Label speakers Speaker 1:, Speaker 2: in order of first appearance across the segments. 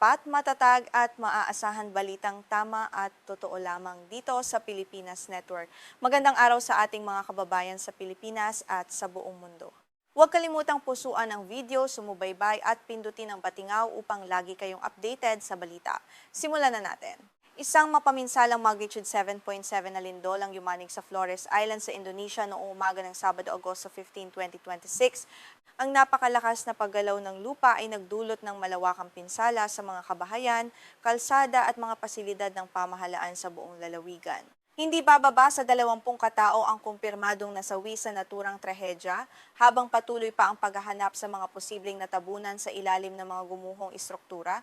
Speaker 1: tapat, matatag at maaasahan balitang tama at totoo lamang dito sa Pilipinas Network. Magandang araw sa ating mga kababayan sa Pilipinas at sa buong mundo. Huwag kalimutang pusuan ang video, sumubaybay at pindutin ang patingaw upang lagi kayong updated sa balita. Simulan na natin. Isang mapaminsalang magnitude 7.7 na lindol ang yumanig sa Flores Island sa Indonesia noong umaga ng Sabado, Agosto 15, 2026. Ang napakalakas na paggalaw ng lupa ay nagdulot ng malawakang pinsala sa mga kabahayan, kalsada at mga pasilidad ng pamahalaan sa buong lalawigan. Hindi bababa sa 20 katao ang kumpirmadong nasawi sa naturang trahedya, habang patuloy pa ang paghahanap sa mga posibleng natabunan sa ilalim ng mga gumuhong istruktura.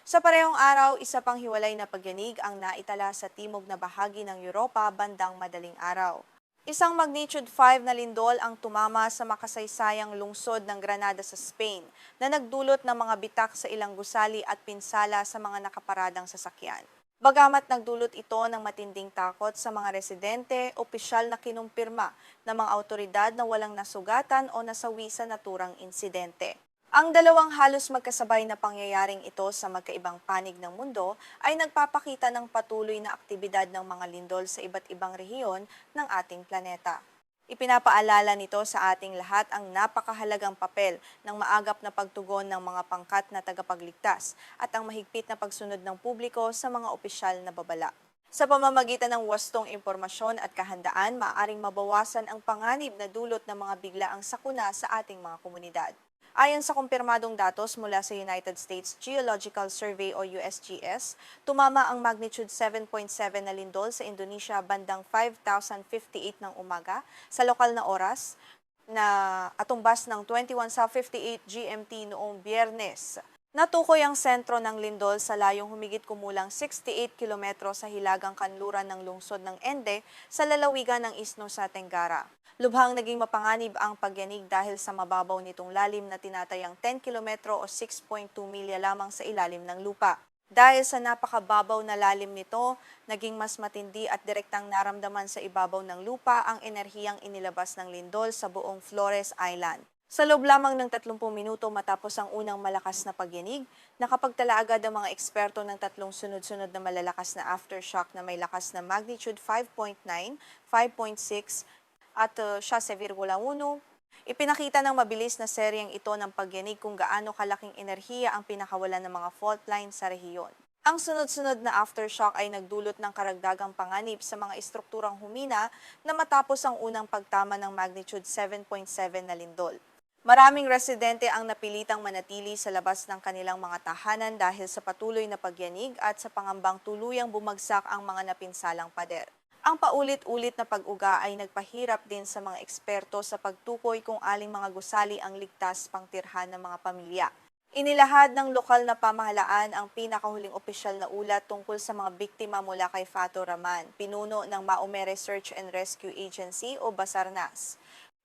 Speaker 1: Sa parehong araw, isa pang hiwalay na pagyanig ang naitala sa timog na bahagi ng Europa bandang madaling araw. Isang magnitude 5 na lindol ang tumama sa makasaysayang lungsod ng Granada sa Spain na nagdulot ng mga bitak sa ilang gusali at pinsala sa mga nakaparadang sasakyan. Bagamat nagdulot ito ng matinding takot sa mga residente, opisyal na kinumpirma ng mga awtoridad na walang nasugatan o nasawi sa naturang insidente. Ang dalawang halos magkasabay na pangyayaring ito sa magkaibang panig ng mundo ay nagpapakita ng patuloy na aktibidad ng mga lindol sa iba't ibang rehiyon ng ating planeta. Ipinapaalala nito sa ating lahat ang napakahalagang papel ng maagap na pagtugon ng mga pangkat na tagapagligtas at ang mahigpit na pagsunod ng publiko sa mga opisyal na babala. Sa pamamagitan ng wastong impormasyon at kahandaan, maaaring mabawasan ang panganib na dulot ng mga biglaang sakuna sa ating mga komunidad. Ayon sa kumpirmadong datos mula sa United States Geological Survey o USGS, tumama ang magnitude 7.7 na lindol sa Indonesia bandang 5,058 ng umaga sa lokal na oras na atumbas ng 21:58 GMT noong Biyernes. Natukoy ang sentro ng lindol sa layong humigit kumulang 68 kilometro sa hilagang kanluran ng lungsod ng Ende sa lalawigan ng Istmo sa Tenggara. Lubhang naging mapanganib ang pagyanig dahil sa mababaw nitong lalim na tinatayang 10 kilometro o 6.2 milya lamang sa ilalim ng lupa. Dahil sa napakababaw na lalim nito, naging mas matindi at direktang naramdaman sa ibabaw ng lupa ang enerhiyang inilabas ng lindol sa buong Flores Island. Sa loob lamang ng 30 minuto matapos ang unang malakas na pagyanig, nakapagtala agad ang mga eksperto ng tatlong sunod-sunod na malalakas na aftershock na may lakas na magnitude 5.9, 5.6 at 7.1. Ipinakita ng mabilis na seryeng ito ng pagyanig kung gaano kalaking enerhiya ang pinakawalan ng mga fault line sa rehiyon. Ang sunod-sunod na aftershock ay nagdulot ng karagdagang panganib sa mga estrukturang humina na matapos ang unang pagtama ng magnitude 7.7 na lindol. Maraming residente ang napilitang manatili sa labas ng kanilang mga tahanan dahil sa patuloy na pagyanig at sa pangambang tuluyang bumagsak ang mga napinsalang pader. Ang paulit-ulit na pag-uga ay nagpahirap din sa mga eksperto sa pagtukoy kung aling mga gusali ang ligtas pangtirhan ng mga pamilya. Inilahad ng lokal na pamahalaan ang pinakahuling opisyal na ulat tungkol sa mga biktima mula kay Fatou Rahman, pinuno ng Maumere Search and Rescue Agency o Basarnas.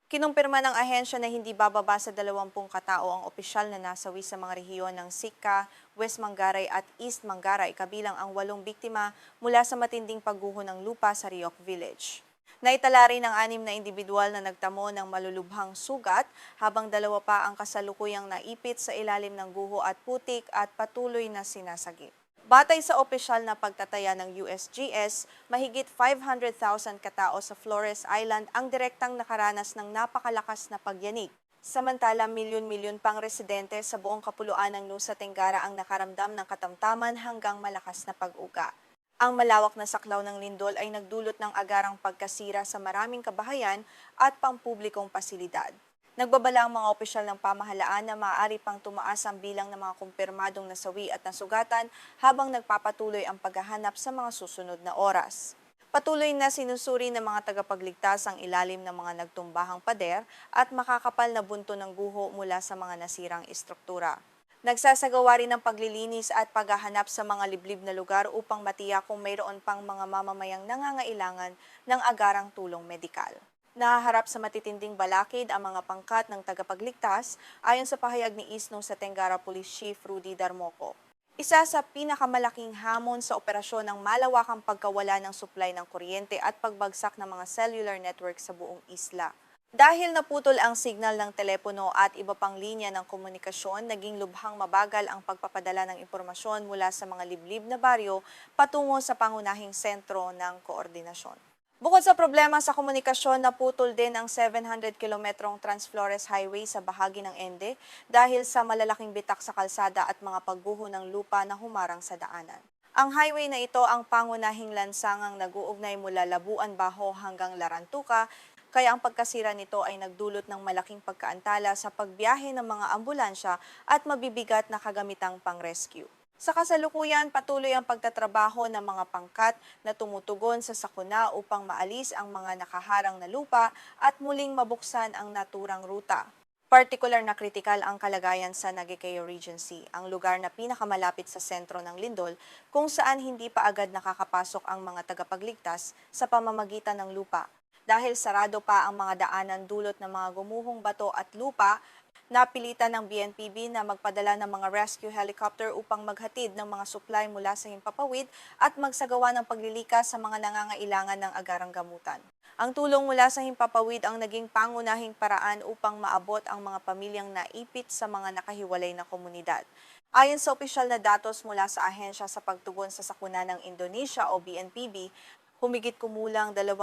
Speaker 1: Kinumpirma ng ahensya na hindi bababa sa 20 katao ang opisyal na nasawi sa mga rehiyon ng Sikka, West Mangaray at East Mangaray, kabilang ang 8 biktima mula sa matinding pagguho ng lupa sa Riok Village. Naitala rin ang 6 na individual na nagtamo ng malulubhang sugat, habang 2 pa ang kasalukuyang naipit sa ilalim ng guho at putik at patuloy na sinasagip. Batay sa opisyal na pagtataya ng USGS, mahigit 500,000 katao sa Flores Island ang direktang nakaranas ng napakalakas na pagyanig. Samantala, milyon-milyon pang residente sa buong kapuluan ng Nusa Tenggara ang nakaramdam ng katamtaman hanggang malakas na pag-uga. Ang malawak na saklaw ng lindol ay nagdulot ng agarang pagkasira sa maraming kabahayan at pampublikong pasilidad. Nagbabala ang mga opisyal ng pamahalaan na maaari pang tumaas ang bilang ng mga kumpirmadong nasawi at nasugatan habang nagpapatuloy ang paghahanap sa mga susunod na oras. Patuloy na sinusuri ng mga tagapagligtas ang ilalim ng mga nagtumbahang pader at makakapal na bunto ng guho mula sa mga nasirang istruktura. Nagsasagawa rin ng paglilinis at paghahanap sa mga liblib na lugar upang matiyak kung mayroon pang mga mamamayang nangangailangan ng agarang tulong medikal. Nahaharap sa matitinding balakid ang mga pangkat ng tagapagligtas ayon sa pahayag ni Istmo sa Tenggara Police Chief Rudy Darmoco. Isa sa pinakamalaking hamon sa operasyon ng malawakang pagkawala ng supply ng kuryente at pagbagsak ng mga cellular network sa buong isla. Dahil naputol ang signal ng telepono at iba pang linya ng komunikasyon, naging lubhang mabagal ang pagpapadala ng impormasyon mula sa mga liblib na baryo patungo sa pangunahing sentro ng koordinasyon. Bukod sa problema sa komunikasyon, naputol din ang 700 kilometrong Transflores Highway sa bahagi ng Ende dahil sa malalaking bitak sa kalsada at mga pagguho ng lupa na humarang sa daanan. Ang highway na ito ang pangunahing lansangang nag-uugnay mula Labuan Bajo hanggang Larantuka, kaya ang pagkasira nito ay nagdulot ng malaking pagkaantala sa pagbiyahe ng mga ambulansya at mabibigat na kagamitang pang-rescue. Sa kasalukuyan, patuloy ang pagtatrabaho ng mga pangkat na tumutugon sa sakuna upang maalis ang mga nakaharang na lupa at muling mabuksan ang naturang ruta. Partikular na kritikal ang kalagayan sa Nagekeo Regency, ang lugar na pinakamalapit sa sentro ng lindol kung saan hindi pa agad nakakapasok ang mga tagapagligtas sa pamamagitan ng lupa. Dahil sarado pa ang mga daanan dulot ng mga gumuhong bato at lupa, napilitan ng BNPB na magpadala ng mga rescue helicopter upang maghatid ng mga supply mula sa himpapawid at magsagawa ng paglilikas sa mga nangangailangan ng agarang gamutan. Ang tulong mula sa himpapawid ang naging pangunahing paraan upang maabot ang mga pamilyang naipit sa mga nakahiwalay na komunidad. Ayon sa opisyal na datos mula sa Ahensya sa Pagtugon sa Sakuna ng Indonesia o BNPB, humigit kumulang 2,000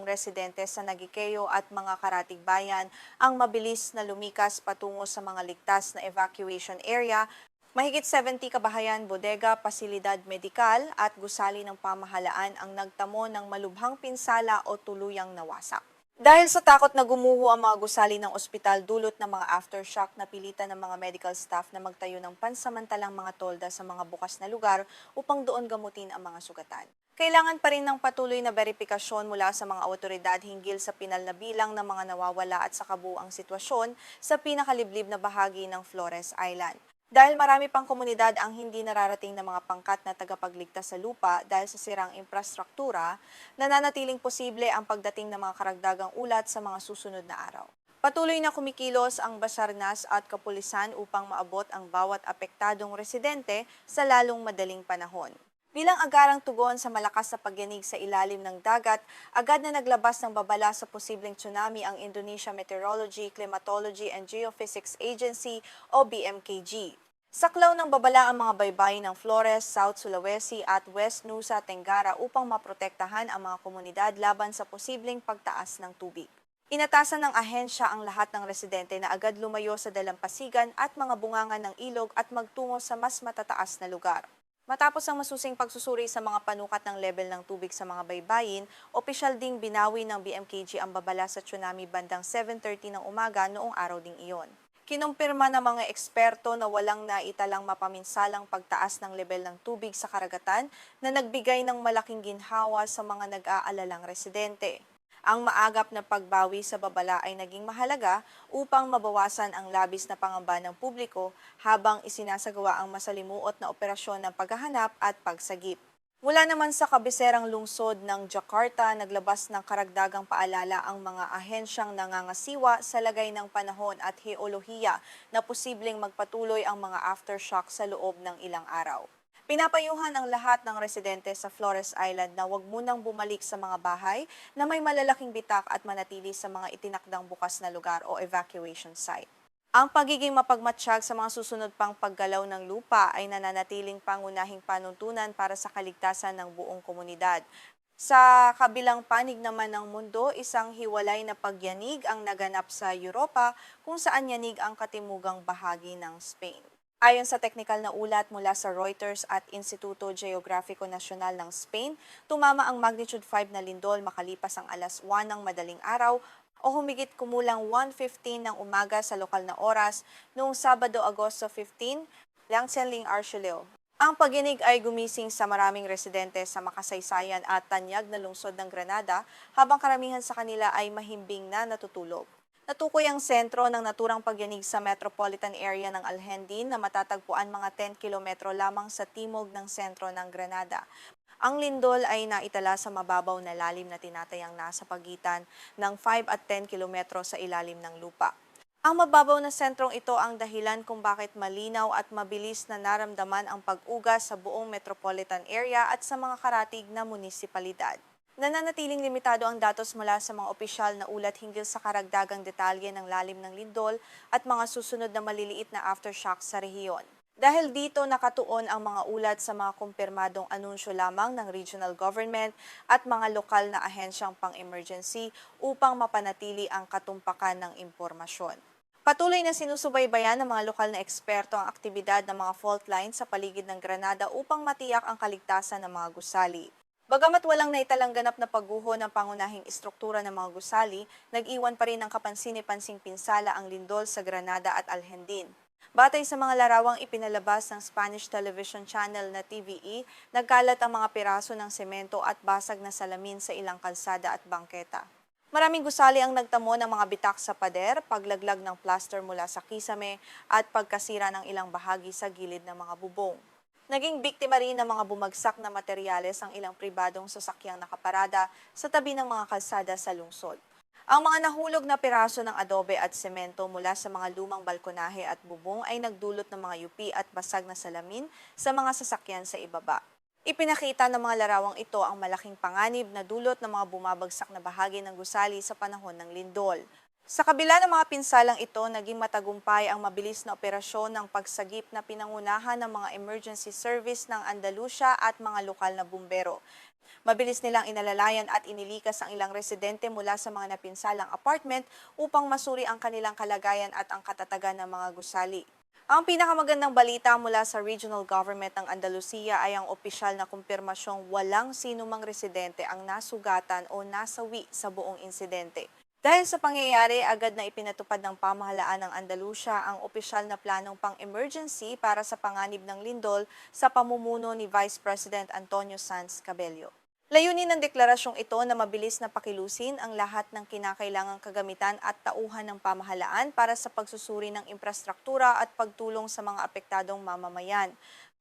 Speaker 1: residente sa Nagikeo at mga karatig bayan ang mabilis na lumikas patungo sa mga ligtas na evacuation area. Mahigit 70 kabahayan, bodega, pasilidad medikal at gusali ng pamahalaan ang nagtamo ng malubhang pinsala o tuluyang nawasak. Dahil sa takot na gumuho ang mga gusali ng ospital dulot ng mga aftershock, napilitan ng mga medical staff na magtayo ng pansamantalang mga tolda sa mga bukas na lugar upang doon gamutin ang mga sugatan. Kailangan pa rin ng patuloy na beripikasyon mula sa mga awtoridad hinggil sa pinal na bilang ng mga nawawala at sa kabuuang sitwasyon sa pinakaliblib na bahagi ng Flores Island. Dahil marami pang komunidad ang hindi nararating ng mga pangkat na tagapagligtas sa lupa dahil sa sirang infrastruktura, nananatiling posible ang pagdating ng mga karagdagang ulat sa mga susunod na araw. Patuloy na kumikilos ang Basarnas at Kapulisan upang maabot ang bawat apektadong residente sa lalong madaling panahon. Bilang agarang tugon sa malakas na pagyanig sa ilalim ng dagat, agad na naglabas ng babala sa posibleng tsunami ang Indonesia Meteorology, Climatology and Geophysics Agency o BMKG. Saklaw ng babala ang mga baybayin ng Flores, South Sulawesi at West Nusa Tenggara upang maprotektahan ang mga komunidad laban sa posibleng pagtaas ng tubig. Inatasan ng ahensya ang lahat ng residente na agad lumayo sa dalampasigan at mga bungangan ng ilog at magtungo sa mas matataas na lugar. Matapos ang masusing pagsusuri sa mga panukat ng level ng tubig sa mga baybayin, opisyal ding binawi ng BMKG ang babala sa tsunami bandang 7:30 ng umaga noong araw ding iyon. Kinumpirma ng mga eksperto na walang naitalang mapaminsalang pagtaas ng level ng tubig sa karagatan na nagbigay ng malaking ginhawa sa mga nag-aalalang residente. Ang maagap na pagbawi sa babala ay naging mahalaga upang mabawasan ang labis na pangamba ng publiko habang isinasagawa ang masalimuot na operasyon ng paghahanap at pagsagip. Mula naman sa kabiserang lungsod ng Jakarta, naglabas ng karagdagang paalala ang mga ahensyang nangangasiwa sa lagay ng panahon at heolohiya na posibleng magpatuloy ang mga aftershock sa loob ng ilang araw. Pinapayuhan ang lahat ng residente sa Flores Island na huwag munang bumalik sa mga bahay na may malalaking bitak at manatili sa mga itinakdang bukas na lugar o evacuation site. Ang pagiging mapagmatsyag sa mga susunod pang paggalaw ng lupa ay nananatiling pangunahing panuntunan para sa kaligtasan ng buong komunidad. Sa kabilang panig naman ng mundo, isang hiwalay na pagyanig ang naganap sa Europa kung saan yanig ang katimugang bahagi ng Spain. Ayon sa teknikal na ulat mula sa Reuters at Instituto Geografiko Nasyonal ng Spain, tumama ang magnitude 5 na lindol makalipas ang alas 1 ng madaling araw o humigit kumulang 1:15 ng umaga sa lokal na oras noong Sabado, Agosto 15, Langsenling Archuleo. Ang pagyanig ay gumising sa maraming residente sa makasaysayan at tanyag na lungsod ng Granada habang karamihan sa kanila ay mahimbing na natutulog. Natukoy ang sentro ng naturang pagyanig sa metropolitan area ng Alhendin na matatagpuan mga 10 kilometro lamang sa timog ng sentro ng Granada. Ang lindol ay naitala sa mababaw na lalim na tinatayang nasa pagitan ng 5 at 10 kilometro sa ilalim ng lupa. Ang mababaw na sentrong ito ang dahilan kung bakit malinaw at mabilis na naramdaman ang pag-ugas sa buong metropolitan area at sa mga karatig na munisipalidad. Nananatiling limitado ang datos mula sa mga opisyal na ulat hinggil sa karagdagang detalye ng lalim ng lindol at mga susunod na maliliit na aftershock sa rehiyon. Dahil dito nakatuon ang mga ulat sa mga kumpirmadong anunsyo lamang ng regional government at mga lokal na ahensyang pang-emergency upang mapanatili ang katumpakan ng impormasyon. Patuloy na sinusubaybayan ng mga lokal na eksperto ang aktibidad ng mga fault lines sa paligid ng Granada upang matiyak ang kaligtasan ng mga gusali. Bagamat walang naitalang ganap na pagguho ng pangunahing istruktura ng mga gusali, nag-iwan pa rin ng kapansin-pansing pinsala ang lindol sa Granada at Alhendin. Batay sa mga larawang ipinalabas ng Spanish television channel na TVE, nagkalat ang mga piraso ng semento at basag na salamin sa ilang kalsada at bangketa. Maraming gusali ang nagtamo ng mga bitak sa pader, paglaglag ng plaster mula sa kisame at pagkasira ng ilang bahagi sa gilid ng mga bubong. Naging biktima rin ng mga bumagsak na materyales ang ilang pribadong sasakyang nakaparada sa tabi ng mga kalsada sa lungsod. Ang mga nahulog na piraso ng adobe at semento mula sa mga lumang balkonahe at bubong ay nagdulot ng mga yupi at basag na salamin sa mga sasakyan sa ibaba. Ipinakita ng mga larawang ito ang malaking panganib na dulot ng mga bumabagsak na bahagi ng gusali sa panahon ng lindol. Sa kabila ng mga pinsalang ito, naging matagumpay ang mabilis na operasyon ng pagsagip na pinangunahan ng mga emergency service ng Andalusia at mga lokal na bumbero. Mabilis nilang inalalayan at inilikas ang ilang residente mula sa mga napinsalang apartment upang masuri ang kanilang kalagayan at ang katatagan ng mga gusali. Ang pinakamagandang balita mula sa regional government ng Andalusia ay ang opisyal na kumpirmasyong walang sinumang residente ang nasugatan o nasawi sa buong insidente. Dahil sa pangyayari, agad na ipinatupad ng pamahalaan ng Andalusia ang opisyal na planong pang-emergency para sa panganib ng lindol sa pamumuno ni Vice President Antonio Sanz Cabello. Layunin ng deklarasyong ito na mabilis na pakilusin ang lahat ng kinakailangang kagamitan at tauhan ng pamahalaan para sa pagsusuri ng infrastruktura at pagtulong sa mga apektadong mamamayan.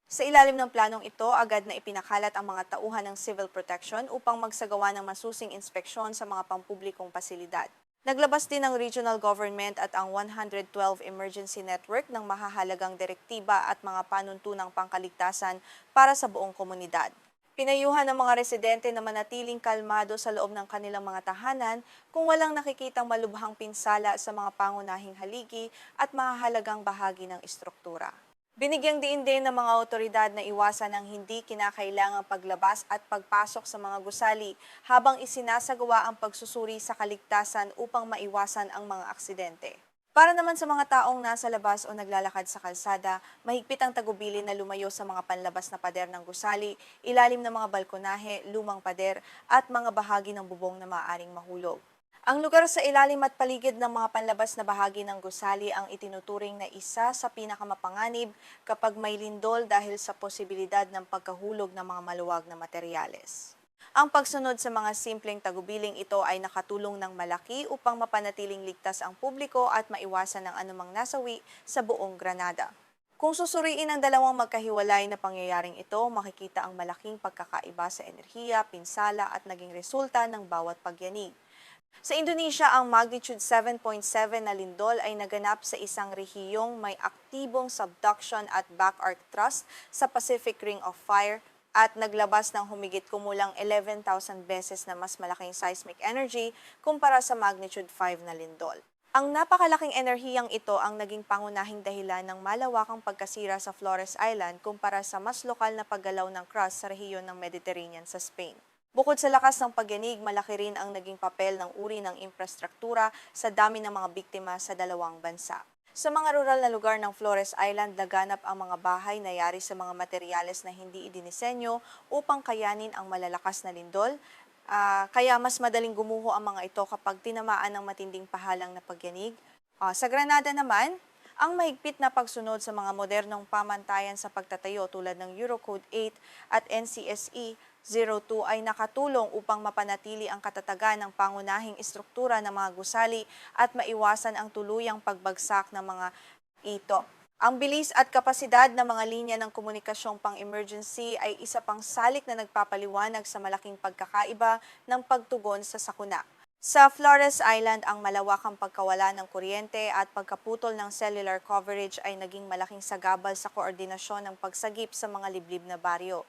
Speaker 1: Sa ilalim ng planong ito, agad na ipinakalat ang mga tauhan ng civil protection upang magsagawa ng masusing inspeksyon sa mga pampublikong pasilidad. Naglabas din ng regional government at ang 112 emergency network ng mahahalagang direktiba at mga panuntunang pangkaligtasan para sa buong komunidad. Pinayuhan ng mga residente na manatiling kalmado sa loob ng kanilang mga tahanan kung walang nakikitang malubhang pinsala sa mga pangunahing haligi at mahahalagang bahagi ng istruktura. Binigyang diin din ng mga otoridad na iwasan ang hindi kinakailangang paglabas at pagpasok sa mga gusali habang isinasagawa ang pagsusuri sa kaligtasan upang maiwasan ang mga aksidente. Para naman sa mga taong nasa labas o naglalakad sa kalsada, mahigpit ang tagubilin na lumayo sa mga panlabas na pader ng gusali, ilalim ng mga balkonahe, lumang pader at mga bahagi ng bubong na maaaring mahulog. Ang lugar sa ilalim at paligid ng mga panlabas na bahagi ng gusali ang itinuturing na isa sa pinakamapanganib kapag may lindol dahil sa posibilidad ng pagkahulog ng mga maluwag na materyales. Ang pagsunod sa mga simpleng tagubiling ito ay nakatulong ng malaki upang mapanatiling ligtas ang publiko at maiwasan ang anumang nasawi sa buong Granada. Kung susuriin ang dalawang magkahiwalay na pangyayaring ito, makikita ang malaking pagkakaiba sa enerhiya, pinsala at naging resulta ng bawat pagyanig. Sa Indonesia, ang magnitude 7.7 na lindol ay naganap sa isang rehiyong may aktibong subduction at back arc thrust sa Pacific Ring of Fire at naglabas ng humigit kumulang 11,000 beses na mas malaking seismic energy kumpara sa magnitude 5 na lindol. Ang napakalaking enerhiyang ito ang naging pangunahing dahilan ng malawakang pagkasira sa Flores Island kumpara sa mas lokal na paggalaw ng crust sa rehiyon ng Mediterranean sa Spain. Bukod sa lakas ng pagyanig, malaki rin ang naging papel ng uri ng infrastruktura sa dami ng mga biktima sa dalawang bansa. Sa mga rural na lugar ng Flores Island, laganap ang mga bahay na yari sa mga materyales na hindi idinisenyo upang kayanin ang malalakas na lindol. Kaya mas madaling gumuho ang mga ito kapag tinamaan ng matinding pahalang na pagyanig. Sa Granada naman, ang mahigpit na pagsunod sa mga modernong pamantayan sa pagtatayo tulad ng Eurocode 8 at NCSE 02 ay nakatulong upang mapanatili ang katatagan ng pangunahing istruktura ng mga gusali at maiwasan ang tuluyang pagbagsak ng mga ito. Ang bilis at kapasidad ng mga linya ng komunikasyong pang-emergency ay isa pang salik na nagpapaliwanag sa malaking pagkakaiba ng pagtugon sa sakuna. Sa Flores Island, ang malawakang pagkawala ng kuryente at pagkaputol ng cellular coverage ay naging malaking sagabal sa koordinasyon ng pagsagip sa mga liblib na baryo.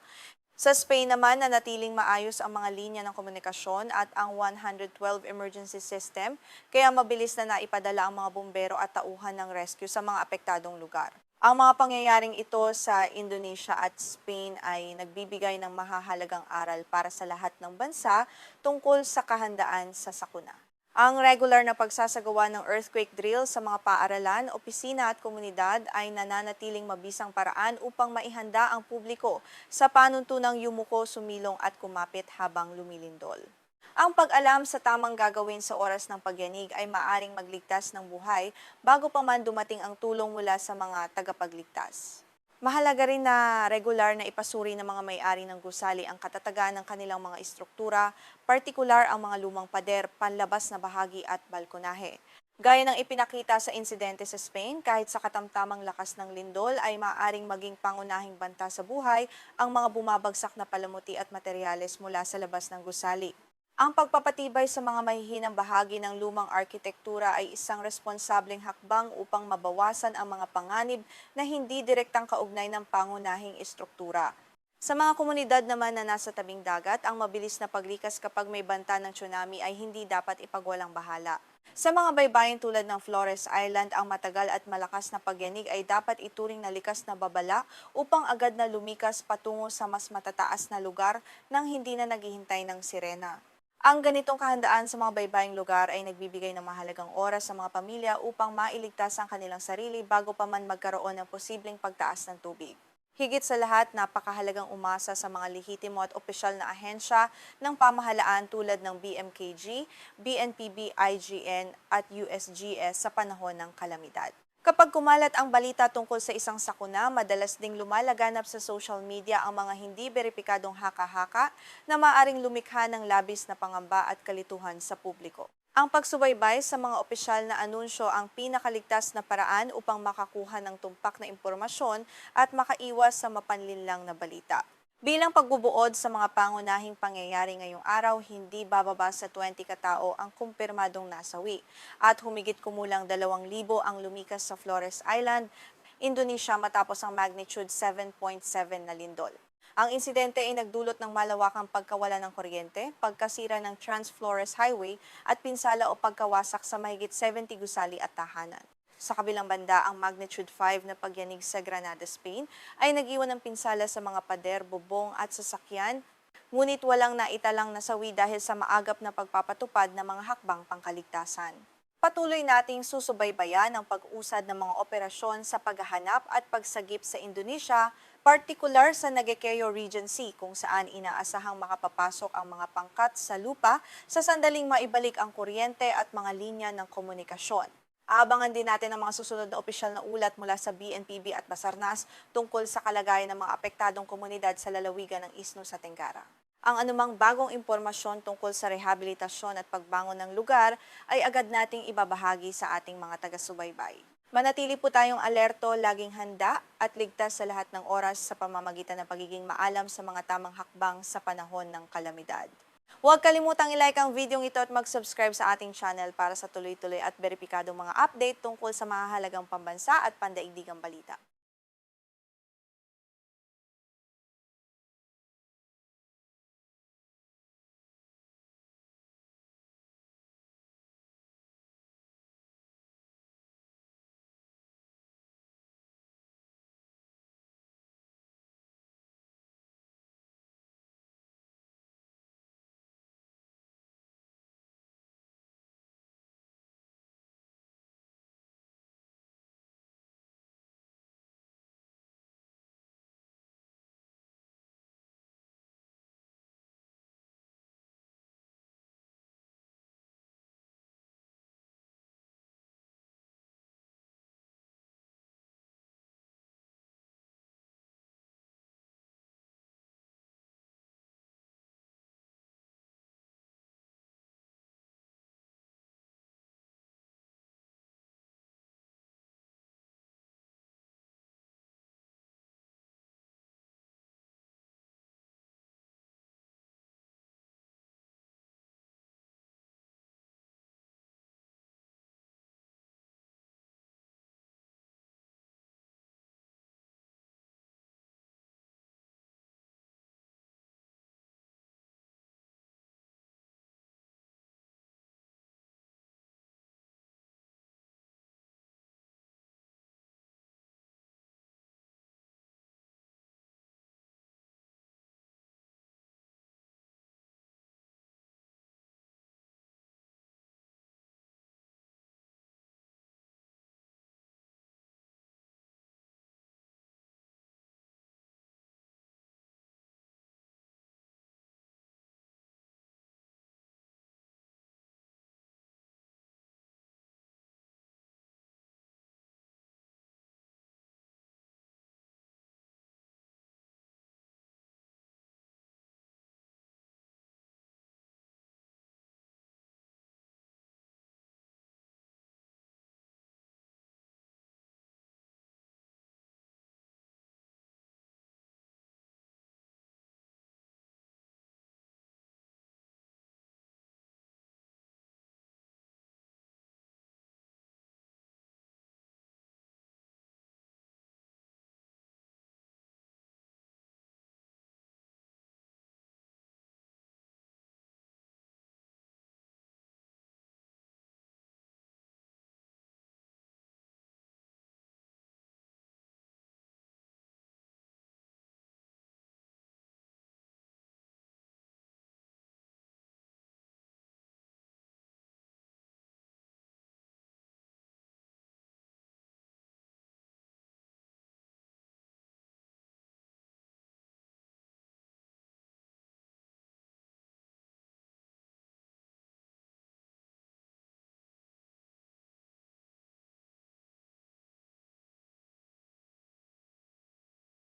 Speaker 1: Sa Spain naman, nanatiling maayos ang mga linya ng komunikasyon at ang 112 emergency system, kaya mabilis na naipadala ang mga bumbero at tauhan ng rescue sa mga apektadong lugar. Ang mga pangyayaring ito sa Indonesia at Spain ay nagbibigay ng mahahalagang aral para sa lahat ng bansa tungkol sa kahandaan sa sakuna. Ang regular na pagsasagawa ng earthquake drill sa mga paaralan, opisina at komunidad ay nananatiling mabisang paraan upang maihanda ang publiko sa panuntunang yumuko, sumilong at kumapit habang lumilindol. Ang pag-alam sa tamang gagawin sa oras ng pagyanig ay maaring magligtas ng buhay bago pa man dumating ang tulong mula sa mga tagapagligtas. Mahalaga rin na regular na ipasuri ng mga may-ari ng gusali ang katatagan ng kanilang mga istruktura, partikular ang mga lumang pader, panlabas na bahagi at balkonahe. Gaya ng ipinakita sa insidente sa Spain, kahit sa katamtamang lakas ng lindol ay maaaring maging pangunahing banta sa buhay ang mga bumabagsak na palamuti at materyales mula sa labas ng gusali. Ang pagpapatibay sa mga mahihinang bahagi ng lumang arkitektura ay isang responsableng hakbang upang mabawasan ang mga panganib na hindi direktang kaugnay ng pangunahing istruktura. Sa mga komunidad naman na nasa tabing dagat, ang mabilis na paglikas kapag may banta ng tsunami ay hindi dapat ipagwalang bahala. Sa mga baybayin tulad ng Flores Island, ang matagal at malakas na pagyanig ay dapat ituring na likas na babala upang agad na lumikas patungo sa mas matataas na lugar nang hindi na naghihintay ng sirena. Ang ganitong kahandaan sa mga baybaying lugar ay nagbibigay ng mahalagang oras sa mga pamilya upang mailigtas ang kanilang sarili bago pa man magkaroon ng posibleng pagtaas ng tubig. Higit sa lahat, napakahalagang umasa sa mga lehitimo at opisyal na ahensya ng pamahalaan tulad ng BMKG, BNPB, IGN at USGS sa panahon ng kalamidad. Kapag kumalat ang balita tungkol sa isang sakuna, madalas ding lumalaganap sa social media ang mga hindi beripikadong haka-haka na maaring lumikha ng labis na pangamba at kalituhan sa publiko. Ang pagsubaybay sa mga opisyal na anunsyo ang pinakaligtas na paraan upang makakuha ng tumpak na impormasyon at makaiwas sa mapanlinlang na balita. Bilang pagbubuod sa mga pangunahing pangyayari ngayong araw, hindi bababa sa 20 katao ang kumpirmadong nasawi at humigit kumulang 2,000 ang lumikas sa Flores Island, Indonesia matapos ang magnitude 7.7 na lindol. Ang insidente ay nagdulot ng malawakang pagkawala ng kuryente, pagkasira ng Trans-Flores Highway at pinsala o pagkawasak sa mahigit 70 gusali at tahanan. Sa kabilang banda, ang magnitude 5 na pagyanig sa Granada, Spain ay nag-iwan ng pinsala sa mga pader, bubong at sasakyan, ngunit walang naitalang nasawi dahil sa maagap na pagpapatupad ng mga hakbang pangkaligtasan. Patuloy nating susubaybayan ang pag-usad ng mga operasyon sa paghahanap at pagsagip sa Indonesia, partikular sa Nagekeo Regency kung saan inaasahang makapapasok ang mga pangkat sa lupa sa sandaling maibalik ang kuryente at mga linya ng komunikasyon. Aabangan din natin ang mga susunod na opisyal na ulat mula sa BNPB at Basarnas tungkol sa kalagayan ng mga apektadong komunidad sa lalawigan ng Isno sa Tenggara. Ang anumang bagong impormasyon tungkol sa rehabilitasyon at pagbangon ng lugar ay agad nating ibabahagi sa ating mga taga-subaybay. Manatili po tayong alerto, laging handa at ligtas sa lahat ng oras sa pamamagitan ng pagiging maalam sa mga tamang hakbang sa panahon ng kalamidad. Huwag kalimutang i-like ang video ito at mag-subscribe sa ating channel para sa tuloy-tuloy at beripikadong mga update tungkol sa mahahalagang pambansa at pandaigdigang balita.